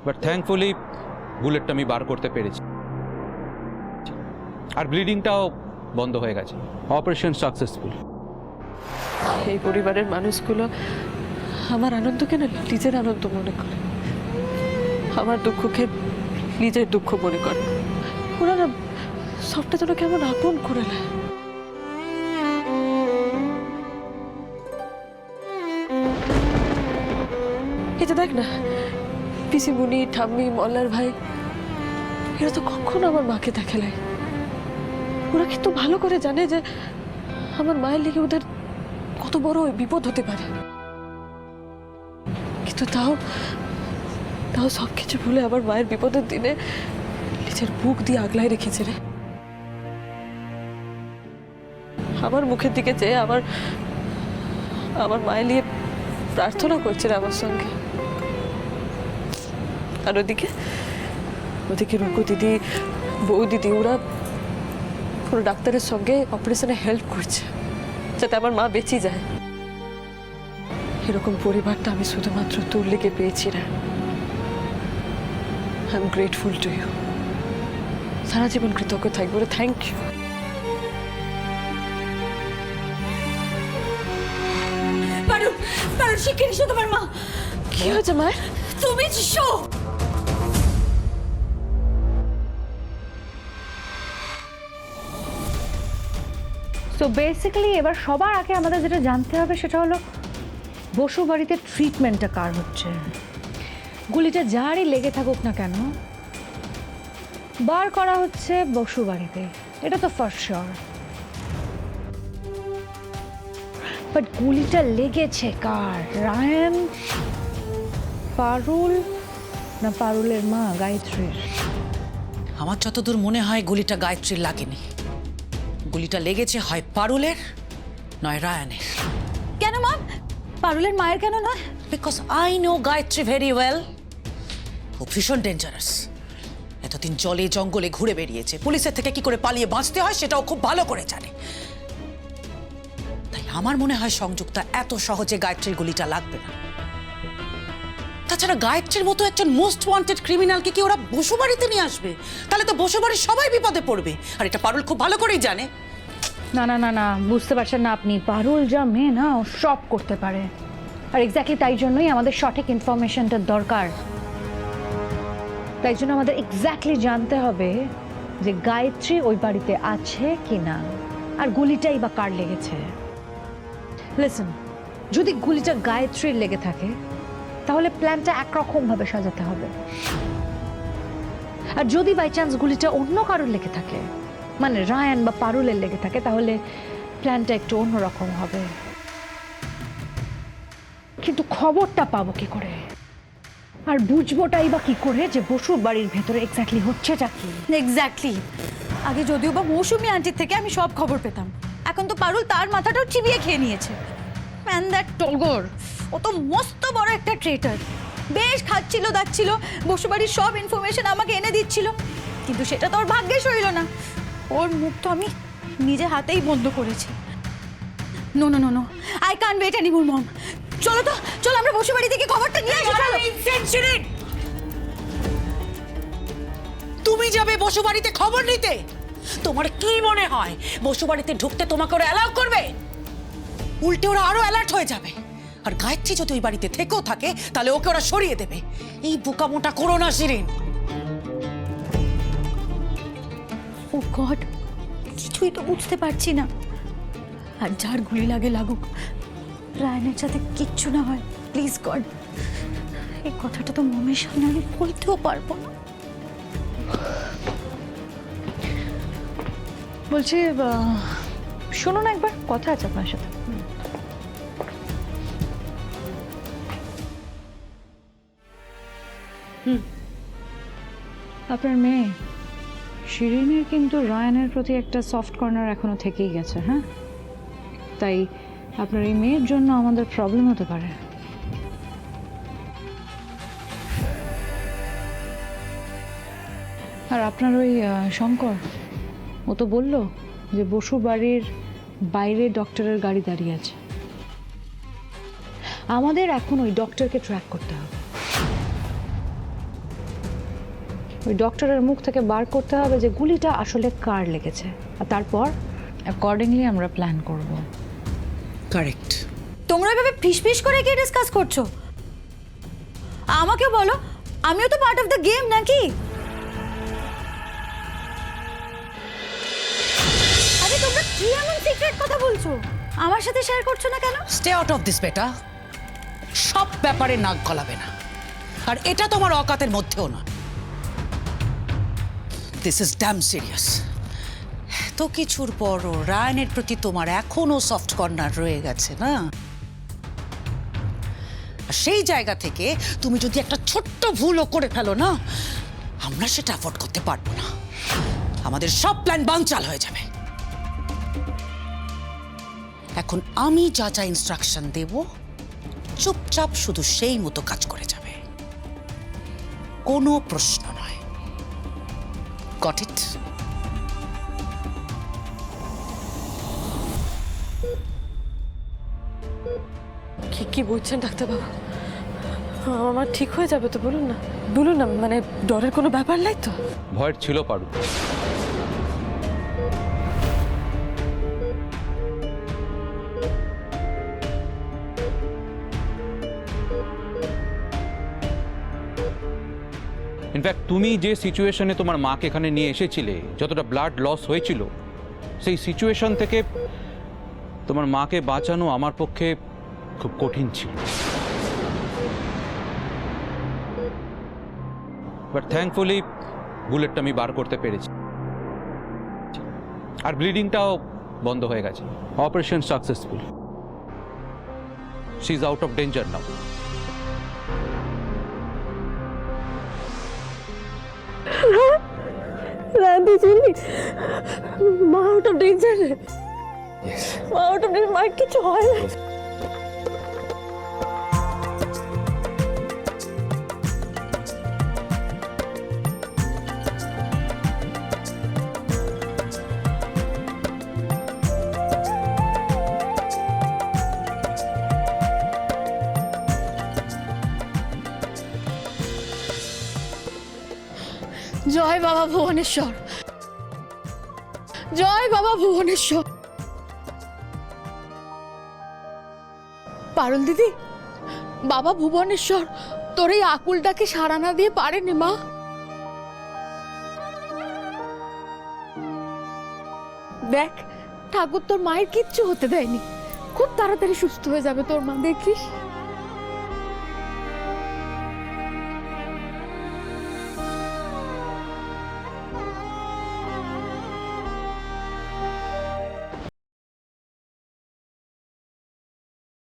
But thankfully বুলেটটা আমি বার করতে পেরেছি, আর ব্লিডিংটাও বন্ধ হয়ে গেছে। Operation successful. এই পরিবারের মানুষগুলো আমার আনন্দকে না নিজের আনন্দ মনে করে, আমার দুঃখকে নিজের দুঃখ মনে করে। ওরা না সবটা যেন কেমন আপন করে নেয়। এই যে দেখ না, পিসিমুনি, ঠাম্মি, মল্লার ভাই, এরা তো কখনো আমার মাকে দেখে নাই। ওরা কিন্তু ভালো করে জানে যে আমার মায়ের লেগে ওদের কত বড় বিপদ হতে পারে, কিন্তু তাও সবকিছু ভুলে আমার মায়ের বিপদের দিনে নিজের বুক দিয়ে আগলায় রেখেছে রে। আমার মুখের দিকে চেয়ে আমার মায়ের নিয়ে প্রার্থনা করছে রে আমার সঙ্গে। আর ওদিকে রুকু দিদি, বউ দিদি, ওরা পুরো ডাক্তারের সঙ্গে অপারেশনে হেল্প করছে যাতে আমার মা বেঁচে যায়। এরকম পরিবারটা আমি শুধুমাত্র তোর লেগে পেয়েছি না। I am grateful to you. সারা জীবন কৃতজ্ঞ থাকবো রে। Thank you. পারুল শিগগিরই এসো, তোমার মা। কি হয়েছে মায়ের? তুমি এসো। সো বেসিক্যালি এবার সবার আগে আমাদের যেটা জানতে হবে সেটা হলো বসু বাড়িতে ট্রিটমেন্টটা কার হচ্ছে। গুলিটা যারই লেগে থাকুক না কেন বার করা হচ্ছে বসু বাড়িতে, এটা তো ফার শিওর। বাট গুলিটা লেগেছে কার? রায়ান, পারুল না পারুলের মা গায়ত্রীর? আমার যতদূর মনে হয় গুলিটা গায়ত্রীর লাগেনি। গুলিটা লেগেছে হয় পারুলের নয় রায়ানের। কেন মা? পারুলের মায়ের কেন নয়? Because I know Gayatri very well. ও ভীষণ ডেঞ্জারাস। এতদিন জলে জঙ্গলে ঘুরে বেরিয়েছে, পুলিশের থেকে কি করে পালিয়ে বাঁচতে হয় সেটাও খুব ভালো করে জানে। তাই আমার মনে হয় সংযুক্তা এত সহজে গায়ত্রীর গুলিটা লাগবে না। তাছাড়া গায়ত্রীর মতো একজন মোস্ট ওয়ান্টেড ক্রিমিনালকে কি ওরা বসু বাড়িতে নিয়ে আসবে? তাহলে তো বসু বাড়ির সবাই বিপদে পড়বে, আর এটা পারুল খুব ভালো করেই জানে। না না না না, বুঝতে পারছেন না আপনি? পারুল যা মেয়ে না, ও সব করতে পারে, আর এক্স্যাক্টলি তাই জন্যই আমাদের সঠিক ইনফরমেশনটা দরকার। তাই জন্য আমাদের এক্স্যাক্টলি জানতে হবে যে গায়ত্রী ওই বাড়িতে আছে কি না, আর গুলিটাই বা কার লেগেছে। লিসেন, যদি গুলিটা গায়ত্রীর লেগে থাকে তাহলে প্ল্যানটা একরকম ভাবে সাজাতে হবে, আর যদি বাই চান্স গুলিটা অন্য কারোর লেগে থাকে, মানে রায়ান বা পারুলের লেগে থাকে, তাহলে প্ল্যানটা একটু অন্যরকম হবে। কিন্তু খবরটা পাবো কি করে, আর বুঝবোটাই বা কি করে যে বসুর বাড়ির ভেতরে এক্স্যাক্টলি হচ্ছেটা কি? এক্স্যাক্টলি। আগে যদিও বা মৌসুমী আন্টির থেকে আমি সব খবর পেতাম, এখন তো পারুল তার মাথাটাও চিবিয়ে খেয়ে নিয়েছে। ম্যান দ্যাট টগর, ও তো মস্ত বড় একটা ট্রেটার। বেশ খাচ্ছিল দাচ্ছিল, বসুবাড়ির সব ইনফরমেশন আমাকে এনে দিচ্ছিল, কিন্তু সেটা তো ওর ভাগ্যে সইল না। ওর মুখ তো আমি নিজে হাতেই বন্ধ করেছি। No no no no, I can't wait anymore mom. চলো তো, চলো আমরা বসুবাড়ি থেকে খবরটা নিয়ে আসি। চলো। তুমি যাবে বসু বাড়িতে খবর নিতে? তোমার কি মনে হয় বসু বাড়িতে ঢুকতে তোমাকে ওরা অ্যালাউ করবে? উল্টে ওরা আরো অ্যালার্ট হয়ে যাবে। আর গায়ত্রী যদি ওই বাড়িতে থেকেও থাকে তাহলে ওকে ওরা সরিয়ে দেবে। এই বোকামোটা করো না শিরিন। ও গড, কিছুই তো বুঝতে পারছি না। আর যার গুলি লাগে লাগুক, রায়নের সাথে কিচ্ছু না হয় প্লিজ গড। এই কথাটা তো মমের সামনে আমি বলতেও পারবো না। বলছি শুনুন, একবার কথা আছে আপনার সাথে। আপনার মেয়ে শিরিনের কিন্তু রায়ানের প্রতি একটা সফট কর্নার এখনো থেকেই গেছে। হ্যাঁ, তাই আপনার এই মেয়ের জন্য আমাদের প্রবলেম হতে পারে। আর আপনার ওই শঙ্কর, ও তো বললো যে বসু বাড়ির বাইরে ডক্টরের গাড়ি দাঁড়িয়ে আছে। আমাদের এখন ওই ডক্টরকে ট্র্যাক করতে হবে। ওই ডক্টরের মুখ থেকে বার করতে হবে যে গুলিটা আসলে কার লেগেছে, আর তারপর অ্যাকর্ডিংলি আমরা প্ল্যান করব। কারেক্ট। তোমরা এভাবে ফিস করে কি ডিসকাস করছো? আমাকে বলো, আমিও তো পার্ট অফ দ্য গেম নাকি? আরে তোমরা কি এমন সিক্রেট কথা বলছো? আমার সাথে শেয়ার করছো না কেন? স্টে আউট অফ দিস বেটা। সব ব্যাপারে নাক গলাবে না, আর এটা তোমার অকাতের মধ্যেও না। This is damn serious. এত কিছুর পরও রায়ানের প্রতি তোমার এখনো সফট কর্নার রয়ে গেছে না? আর সেই জায়গা থেকে তুমি যদি একটা ছোট্ট ভুলও করে ফেলো না, আমরা সেটা অ্যাফোর্ড করতে পারবো না। আমাদের সব প্ল্যান বানচাল হয়ে যাবে। এখন আমি যা যা ইনস্ট্রাকশন দেব, চুপচাপ শুধু সেই মতো কাজ করে যাবে, কোনো প্রশ্ন নয়। Got it? কি কি বলছেন ডাক্তারবাবু? আমার ঠিক হয়ে যাবে তো? বলুন না, বলুন না, মানে ডরের কোনো ব্যাপার নাই তো? ভয়ের ছিল পারুল। ইনফ্যাক্ট তুমি যে সিচুয়েশনে তোমার মাকে এখানে নিয়ে এসেছিলে, যতটা ব্লাড লস হয়েছিল, সেই সিচুয়েশন থেকে তোমার মাকে বাঁচানো আমার পক্ষে খুব কঠিন ছিল। বাট থ্যাঙ্কফুলি বুলেটটা আমি বার করতে পেরেছি, আর ব্লিডিংটাও বন্ধ হয়ে গেছে। Operation successful. She is out of danger now. মা আউট অফ ডেঞ্জার? মা আউট অফ ডেঞ্জার? মার কিছু হয় না? জয় বাবা ভুবনেশ্বর, জয় বাবা ভুবনেশ্বর। পারুল দিদি, বাবা ভুবনেশ্বর তোর এই আকুলটাকে সাড়া না দিয়ে পারেনি মা। দেখ, ঠাকুর তোর মায়ের কিচ্ছু হতে দেয়নি, খুব তাড়াতাড়ি সুস্থ হয়ে যাবে তোর মা, দেখিস।